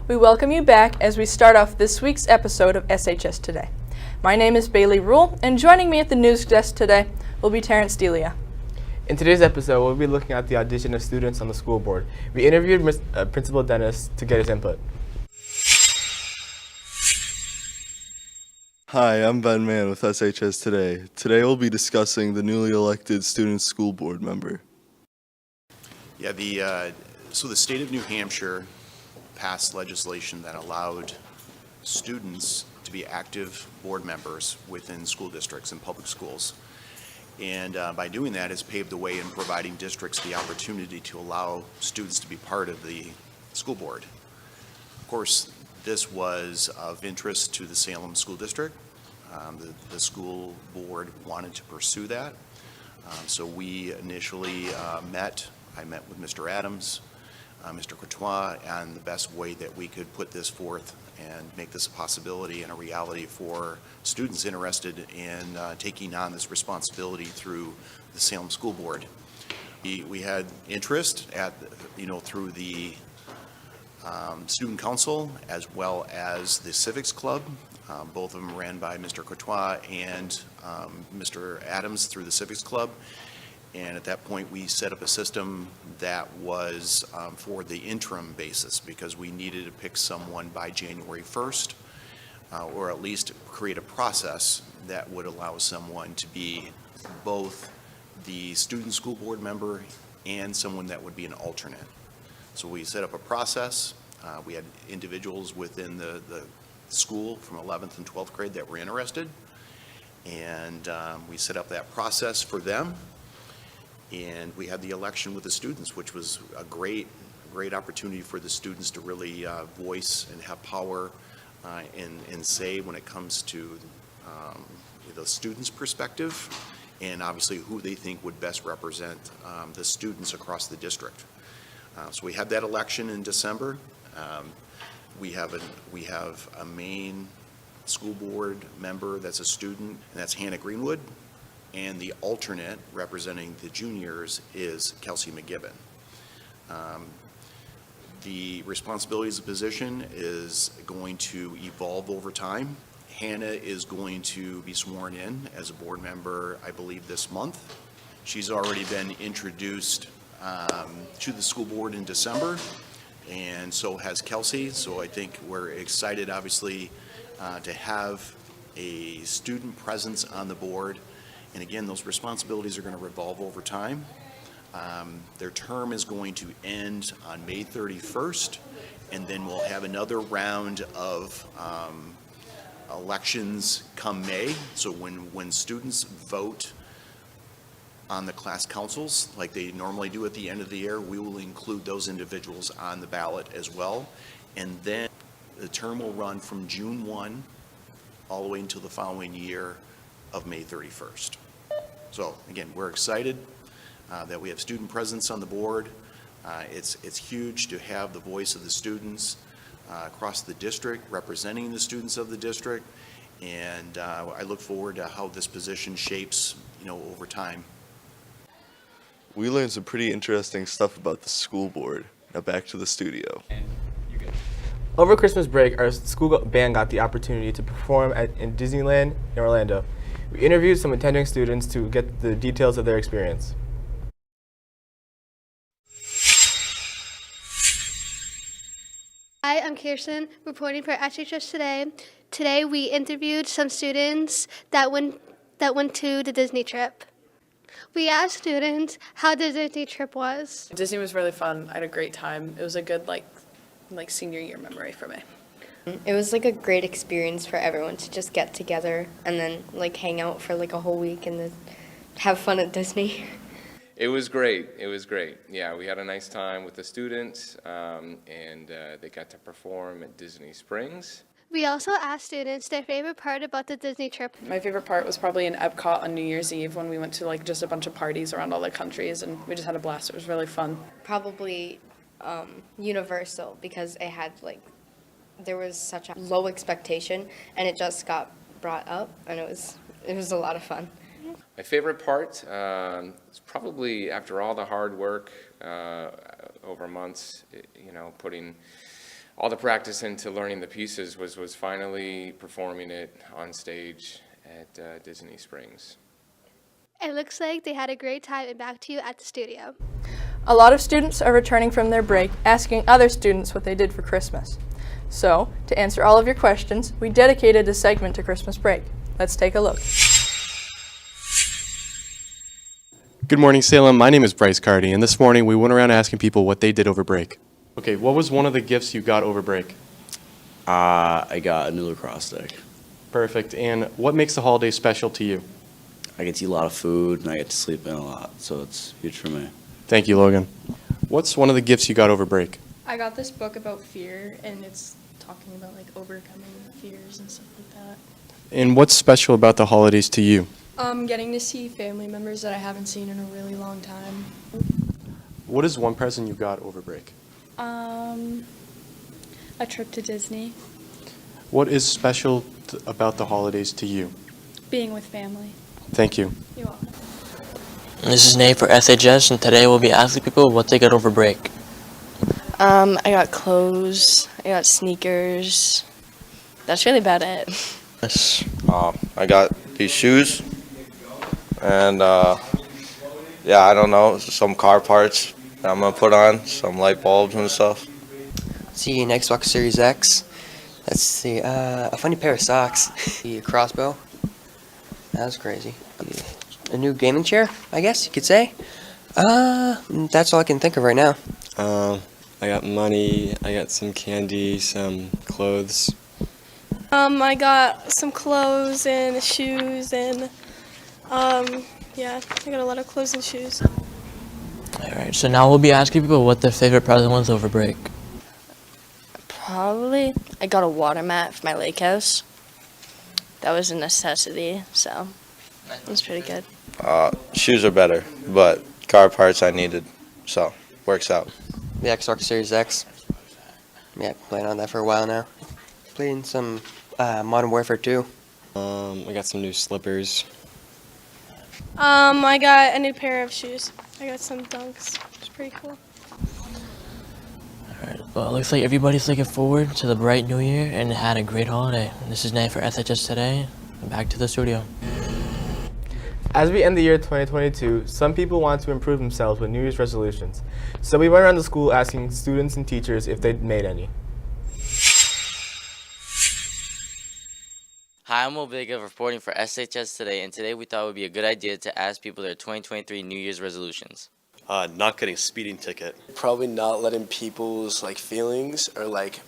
We welcome you back as we start off this week's episode of SHS Today. My name is Bailey Rule, and joining me at the news desk today will be Terrence Delia. In today's episode, we'll be looking at the audition of students on the school board. We interviewed Principal Dennis to get his input. Hi, I'm Ben Mann with SHS Today. Today we'll be discussing the newly elected student school board member. Yeah, so the state of New Hampshire passed legislation that allowed students to be active board members within school districts and public schools. And by doing that, it's paved the way in providing districts the opportunity to allow students to be part of the school board. Of course, this was of interest to the Salem School District. The school board wanted to pursue that. So we initially met. I met with Mr. Adams, Mr. Courtois, and the best way that we could put this forth and make this a possibility and a reality for students interested in taking on this responsibility through the Salem School Board. We had interest through the Student Council as well as the Civics Club. Both of them ran by Mr. Courtois and Mr. Adams through the Civics Club. And at that point, we set up a system that was for the interim basis because we needed to pick someone by January 1st, or at least create a process that would allow someone to be both the student school board member and someone that would be an alternate. So we set up a process. We had individuals within the school from 11th and 12th grade that were interested, and we set up that process for them. And we had the election with the students, which was a great opportunity for the students to really voice and have power and say when it comes to the students' perspective and obviously who they think would best represent the students across the district. So we had that election in December. We have a main school board member that's a student, and that's Hannah Greenwood. And the alternate representing the juniors is Kelsey McGibbon. The responsibilities of the position is going to evolve over time. Hannah is going to be sworn in as a board member, I believe, this month. She's already been introduced to the school board in December, and so has Kelsey. So I think we're excited, obviously, to have a student presence on the board. And again, those responsibilities are going to revolve over time. Their term is going to end on May 31st, and then we'll have another round of elections come May. So when students vote on the class councils, like they normally do at the end of the year, we will include those individuals on the ballot as well. And then the term will run from June 1 all the way until the following year of May 31st. So again, we're excited that we have student presence on the board. It's huge to have the voice of the students across the district, representing the students of the district, and I look forward to how this position shapes, over time. We learned some pretty interesting stuff about the school board. Now back to the studio. Over Christmas break, our school band got the opportunity to perform in Disneyland in Orlando. We interviewed some attending students to get the details of their experience. Hi, I'm Kirsten, reporting for SHS Today. Today we interviewed some students that went to the Disney trip. We asked students how the Disney trip was. Disney was really fun. I had a great time. It was a good like senior year memory for me. It was a great experience for everyone to just get together and then hang out for a whole week and then have fun at Disney. It was great. Yeah, we had a nice time with the students and they got to perform at Disney Springs. We also asked students their favorite part about the Disney trip. My favorite part was probably in Epcot on New Year's Eve when we went to just a bunch of parties around all the countries and we just had a blast. It was really fun. Probably Universal, because it had there was such a low expectation and it just got brought up and it was a lot of fun. My favorite part is probably after all the hard work over months, putting all the practice into learning the pieces was finally performing it on stage at Disney Springs. It looks like they had a great time and back to you at the studio. A lot of students are returning from their break asking other students what they did for Christmas. So, to answer all of your questions, we dedicated a segment to Christmas break. Let's take a look. Good morning, Salem. My name is Bryce Cardy, and this morning we went around asking people what they did over break. Okay, what was one of the gifts you got over break? I got a new lacrosse stick. Perfect. And what makes the holiday special to you? I get to eat a lot of food, and I get to sleep in a lot, so it's huge for me. Thank you, Logan. What's one of the gifts you got over break? I got this book about fear, and it's talking about like overcoming fears and stuff like that. And what's special about the holidays to you? Getting to see family members that I haven't seen in a really long time. What is one present you got over break? A trip to Disney, What is special about the holidays to you? being with family. Thank you. You're welcome. This is Nate for SHS, and today we'll be asking people what they got over break. I got clothes, I got sneakers. That's really about it. Yes. I got these shoes, and yeah, I don't know, some car parts that I'm gonna put on, some light bulbs and stuff. See an Xbox Series X. Let's see, a funny pair of socks. A crossbow. That was crazy. A new gaming chair, I guess you could say. That's all I can think of right now. I got money, I got some candy, some clothes. I got some clothes and shoes and yeah, I got a lot of clothes and shoes. Alright, so now we'll be asking people what their favorite present was over break. Probably, I got a water mat for my lake house. That was a necessity, so it was pretty good. Shoes are better, but car parts I needed, so works out. The Xbox Series X. Yeah, playing on that for a while now. Playing some Modern Warfare 2. I got some new slippers. I got a new pair of shoes. I got some Dunks. It's pretty cool. Alright, well, it looks like everybody's looking forward to the bright new year and had a great holiday. This is Nate for SHS Today. Back to the studio. As we end the year 2022, some people want to improve themselves with New Year's resolutions. So we went around the school asking students and teachers if they'd made any. Hi, I'm Will Vega reporting for SHS Today, and today we thought it would be a good idea to ask people their 2023 New Year's resolutions. Not getting a speeding ticket. Probably not letting people's feelings or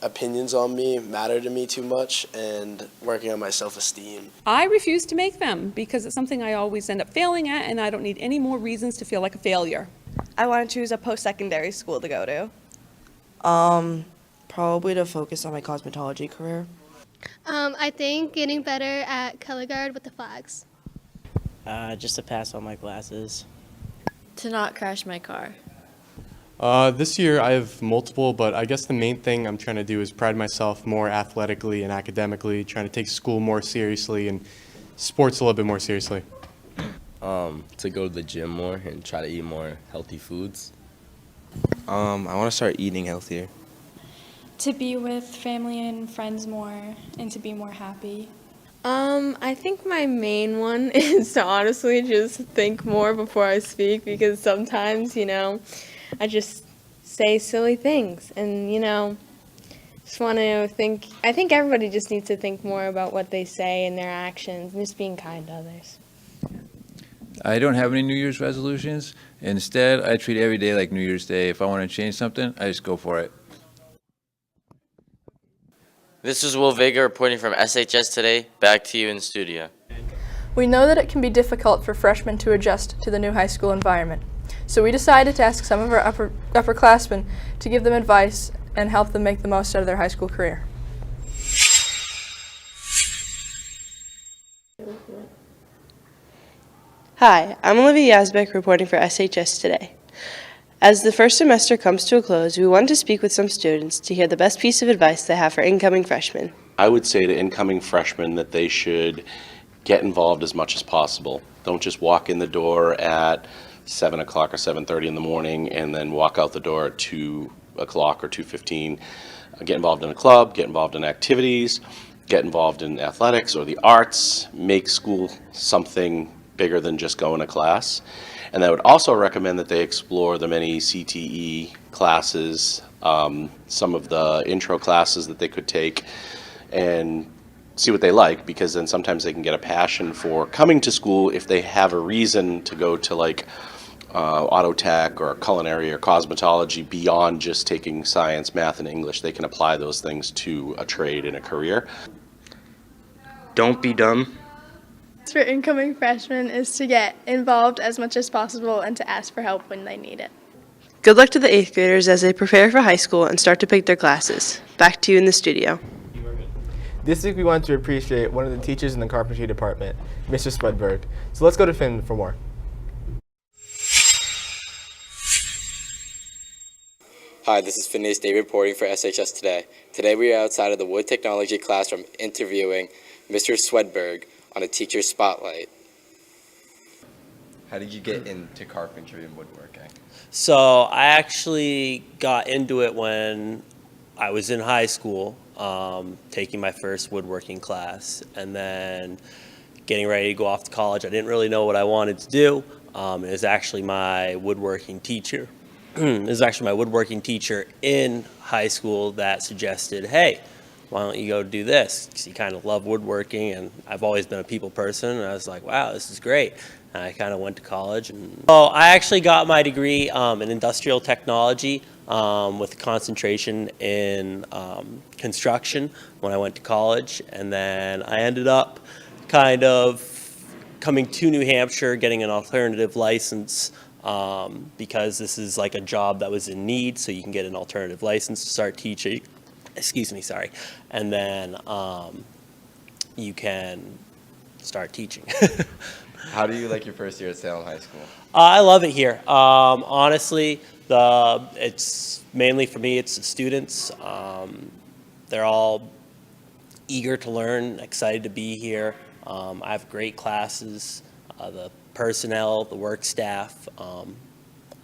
opinions on me matter to me too much, and working on my self-esteem. I refuse to make them because it's something I always end up failing at, and I don't need any more reasons to feel like a failure. I want to choose a post-secondary school to go to. Probably to focus on my cosmetology career. I think getting better at color guard with the flags. Just to pass all my classes. To not crash my car. This year I have multiple, but I guess the main thing I'm trying to do is pride myself more athletically and academically, trying to take school more seriously and sports a little bit more seriously. To go to the gym more and try to eat more healthy foods. I want to start eating healthier. To be with family and friends more and to be more happy. I think my main one is to honestly just think more before I speak, because sometimes, I just say silly things and, just want to think. I think everybody just needs to think more about what they say and their actions and just being kind to others. I don't have any New Year's resolutions. Instead, I treat every day like New Year's Day. If I want to change something, I just go for it. This is Will Vega reporting from SHS Today. Back to you in the studio. We know that it can be difficult for freshmen to adjust to the new high school environment, so we decided to ask some of our upperclassmen to give them advice and help them make the most out of their high school career. Hi, I'm Olivia Yazbek reporting for SHS Today. As the first semester comes to a close, we wanted to speak with some students to hear the best piece of advice they have for incoming freshmen. I would say to incoming freshmen that they should get involved as much as possible. Don't just walk in the door at 7 o'clock or 7:30 in the morning and then walk out the door at 2 o'clock or 2:15. Get involved in a club, get involved in activities, get involved in athletics or the arts, make school something bigger than just going to class. And I would also recommend that they explore the many CTE classes, some of the intro classes that they could take, and see what they like, because then sometimes they can get a passion for coming to school if they have a reason to go to like auto tech or culinary or cosmetology beyond just taking science, math, and English. They can apply those things to a trade and a career. Don't be dumb. For incoming freshmen is to get involved as much as possible and to ask for help when they need it. Good luck to the 8th graders as they prepare for high school and start to pick their classes. Back to you in the studio. This week we want to appreciate one of the teachers in the carpentry department, Mr. Swedberg. So let's go to Finn for more. Hi, this is Phineas Day reporting for SHS Today. Today we are outside of the wood technology classroom interviewing Mr. Swedberg on a teacher spotlight. How did you get into carpentry and woodworking? So I actually got into it when I was in high school, taking my first woodworking class, and then getting ready to go off to college. I didn't really know what I wanted to do. It was actually my woodworking teacher. It was actually my woodworking teacher in high school that suggested, hey, why don't you go do this? Because he kind of loved woodworking, and I've always been a people person, and I was like, wow, this is great. And I kind of went to college. I actually got my degree in industrial technology with a concentration in construction when I went to college, and then I ended up kind of coming to New Hampshire, getting an alternative license because this is like a job that was in need, so you can get an alternative license to start teaching. Excuse me, sorry. And then you can start teaching. How do you like your first year at Salem High School? I love it here. Honestly, it's mainly for me, it's the students. They're all eager to learn, excited to be here. I have great classes. The personnel, the work staff, all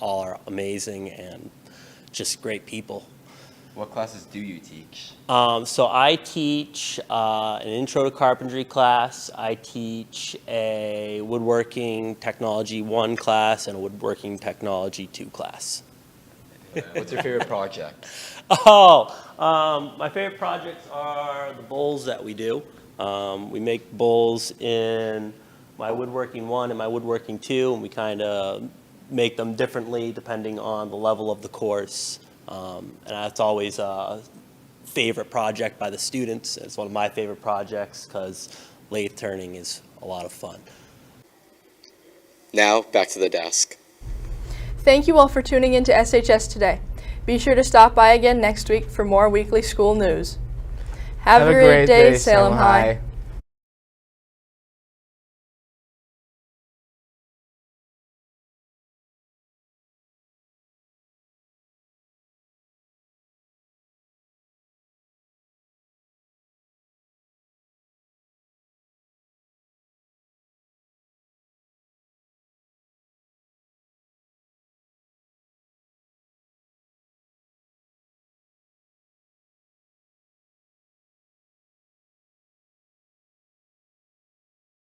are amazing and just great people. What classes do you teach? So I teach an intro to carpentry class. I teach a woodworking technology 1 class and a woodworking technology 2 class. What's your favorite project? My favorite projects are the bowls that we do. We make bowls in my woodworking 1 and my woodworking 2, and we kind of make them differently depending on the level of the course. And that's always a favorite project by the students. It's one of my favorite projects because lathe turning is a lot of fun. Now, back to the desk. Thank you all for tuning in to SHS Today. Be sure to stop by again next week for more weekly school news. Have a great day, Salem High.